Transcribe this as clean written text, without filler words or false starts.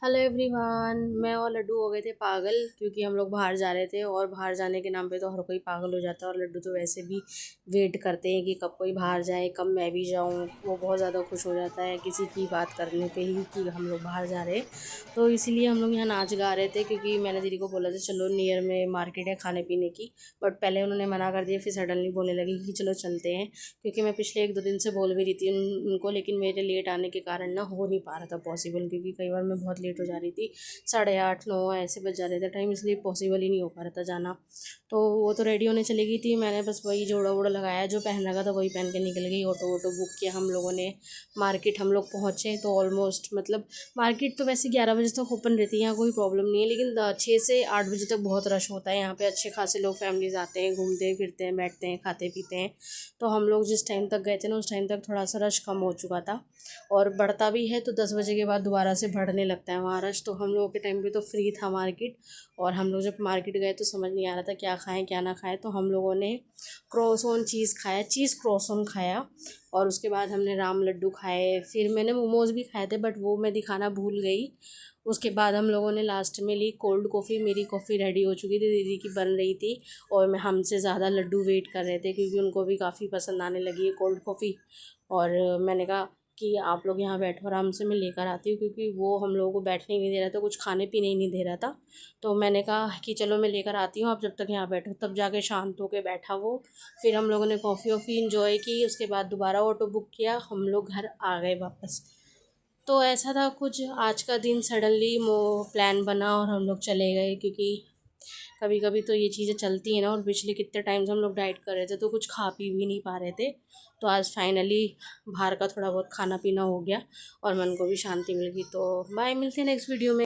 Hello everyone. मैं और लड्डू हो गए थे पागल क्योंकि हम लोग बाहर जा रहे थे और बाहर जाने के नाम पे तो हर कोई पागल हो जाता है। और लड्डू तो वैसे भी वेट करते हैं कि कब कोई बाहर जाए, कब मैं भी जाऊं। वो बहुत ज़्यादा खुश हो जाता है किसी की बात करने पे ही कि हम लोग बाहर जा रहे हैं। तो इसीलिए हम लोग यहाँ नाच गा रहे थे क्योंकि मैंने दीदी को बोला था चलो नियर में मार्केट है खाने पीने की। बट पहले उन्होंने मना कर दिया, फिर सडनली बोलने लगी कि चलो चलते हैं। क्योंकि मैं पिछले 1-2 दिन से बोल भी रही थी उनको, लेकिन मेरे लेट आने के कारण ना हो नहीं पा रहा था पॉसिबल, क्योंकि कई बार मैं बहुत लेट हो जा रही थी। 8:30-9 ऐसे बज जा रहे थे टाइम, इसलिए पॉसिबल ही नहीं हो पा रहा था जाना। तो वो तो रेडी होने चली गई थी, मैंने बस वही जोड़ा वोड़ा लगाया, जो पहन रखा था वही पहन के निकल गई। ऑटो वोटो बुक किया हम लोगों ने। मार्केट हम लोग पहुँचे तो ऑलमोस्ट मतलब मार्केट तो वैसे 11 बजे तक ओपन रहती है, यहाँ कोई प्रॉब्लम नहीं है, लेकिन 6 से 8 बजे तक बहुत रश होता है यहाँ पे। अच्छे खासे लोग फैमिलीज आते हैं, घूमते फिरते हैं, बैठते हैं, खाते पीते हैं। तो हम लोग जिस टाइम तक गए थे ना उस टाइम तक थोड़ा सा रश कम हो चुका था। और बढ़ता भी है तो 10 बजे के बाद दोबारा से बढ़ने लगता है वहाँ रश। तो हम लोगों के टाइम पे तो फ्री था मार्केट। और हम लोग जब मार्केट गए तो समझ नहीं आ रहा था क्या खाएं क्या ना खाएं, तो हम लोगों ने क्रॉसन चीज़ खाया, चीज़ क्रॉसन खाया। और उसके बाद हमने राम लड्डू खाए, फिर मैंने मोमोज़ भी खाए थे बट वो मैं दिखाना भूल गई। उसके बाद हम लोगों ने लास्ट में ली कोल्ड कॉफ़ी। मेरी कॉफ़ी रेडी हो चुकी थी, दीदी की बन रही थी। और मैं हमसे ज़्यादा लड्डू वेट कर रहे थे क्योंकि उनको भी काफ़ी पसंद आने लगी है कोल्ड कॉफ़ी। और मैंने कहा कि आप लोग यहाँ बैठो आराम से, मैं लेकर आती हूँ, क्योंकि वो हम लोगों को बैठने ही नहीं दे रहा था, कुछ खाने पीने ही नहीं दे रहा था। तो मैंने कहा कि चलो मैं लेकर आती हूँ, आप जब तक यहाँ बैठो। तब जाके शांत होके बैठा वो। फिर हम लोगों ने कॉफ़ी वॉफ़ी इंजॉय की, उसके बाद दोबारा ऑटो बुक किया, हम लोग घर आ गए वापस। तो ऐसा था कुछ आज का दिन, सडनली वो प्लान बना और हम लोग चले गए। क्योंकि कभी कभी तो ये चीज़ें चलती हैं ना, और पिछले कितने टाइम से हम लोग डाइट कर रहे थे तो कुछ खा पी भी नहीं पा रहे थे। तो आज फाइनली बाहर का थोड़ा बहुत खाना पीना हो गया और मन को भी शांति मिल गई। तो बाय, मिलते हैं नेक्स्ट वीडियो में।